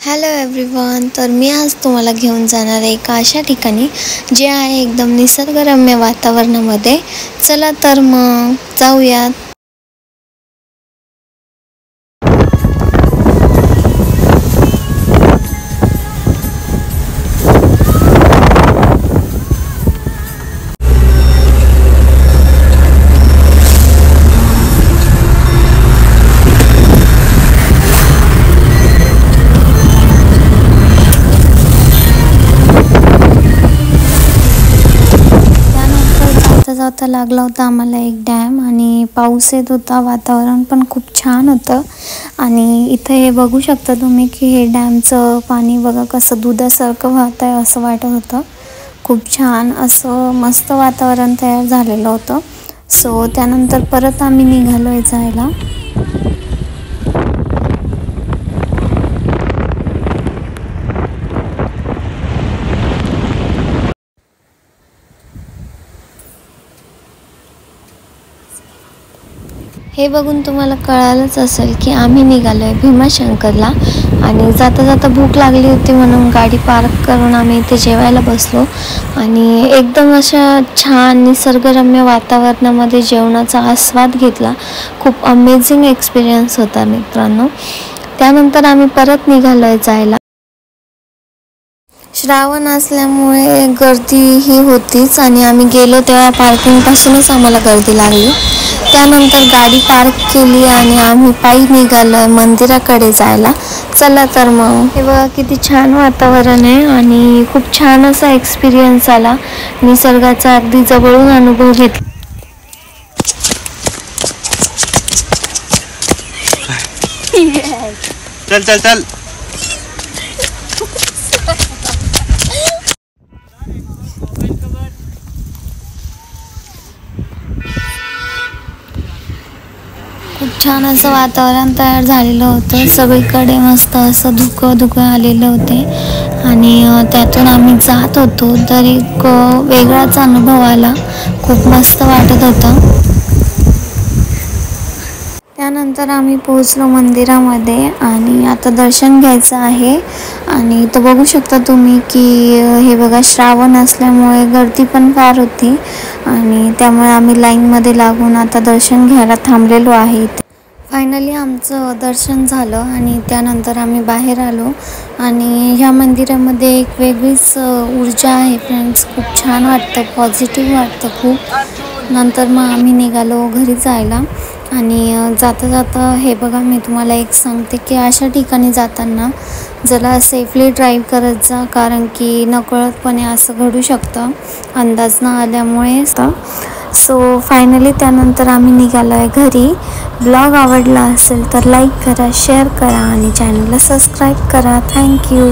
Hello everyone. तर मी आज तुम्हाला घेऊन जाणार आहे एका अशा ठिकाणी जे आहे एकदम निसर्गरम्य वातावरणामध्ये. चला तर मग जाऊयात. जाता लागला होता आम्हाला एक डॅम आणि पाऊस येत होता. वातावरण पण खूप छान होतं आणि इथे हे बघू शकता तुम्ही की हे डॅमचं पाणी बघा कसं दुधासारखं वाहत आहे असं वाटत होतं. खूप छान असं मस्त वातावरण तयार झालेलं होतं. सो त्यानंतर परत आम्ही निघालो आहे जायला. हे बघून तुम्हाला कळालंच असेल की आम्ही निघालो आहे भीमाशंकरला आणि जाता जाता भूक लागली होती म्हणून गाडी पार्क करून आम्ही इथे जेवायला बसलो आणि एकदम अशा छान निसर्गरम्य वातावरणामध्ये जेवणाचा आस्वाद घेतला. खूप अमेझिंग एक्सपिरियन्स होता मित्रांनो. त्यानंतर आम्ही परत निघालो आहे जायला. श्रावण असल्यामुळे गर्दी ही होतीच आणि आम्ही गेलो तेव्हा पार्किंगपासूनच आम्हाला गर्दी लागली. त्यानंतर गाडी पार्क केली आणि आम्ही पायी निघालो आहे मंदिराकडे जायला. चला तर मग. हे बघा किती छान वातावरण आहे आणि खूप छान असा एक्सपिरियन्स आला. निसर्गाचा अगदी जवळून अनुभव घेतला. चल चल चल. खूप छान असं वातावरण तयार झालेलं होतं. सगळीकडे मस्त असं धुकं आलेलं होते आणि त्यातून आम्ही जात होतो तर एक वेगळाच अनुभव आला. खूप मस्त वाटत होतं. त्यानंतर आम्ही पोहोचलो मंदिरामध्ये आणि आता दर्शन घ्यायचं आहे आणि इथं बघू शकता तुम्ही की हे बघा श्रावण असल्यामुळे गर्दी पण फार होती आणि त्यामुळे आम्ही लाईनमध्ये लागून आता दर्शन घ्यायला थांबलेलो आहे. फायनली आमचं दर्शन झालं आणि त्यानंतर आम्ही बाहेर आलो आणि ह्या मंदिरामध्ये एक वेगळीच ऊर्जा आहे फ्रेंड्स. खूप छान वाटतं, पॉझिटिव्ह वाटतं खूप. नंतर मग आम्ही निघालो घरी जायला आणि जाता जाता हे बघा मी तुम्हाला एक सांगते की अशा ठिकाणी जाताना जरा सेफली ड्राईव्ह करत जा, कारण की नकळतपणे असं घडू शकतं अंदाज न आल्यामुळे. सो फायनली त्यानंतर आम्ही निघालो आहे घरी. ब्लॉग आवडला असेल तर लाईक करा, शेअर करा आणि चॅनलला सबस्क्राईब करा. थँक्यू.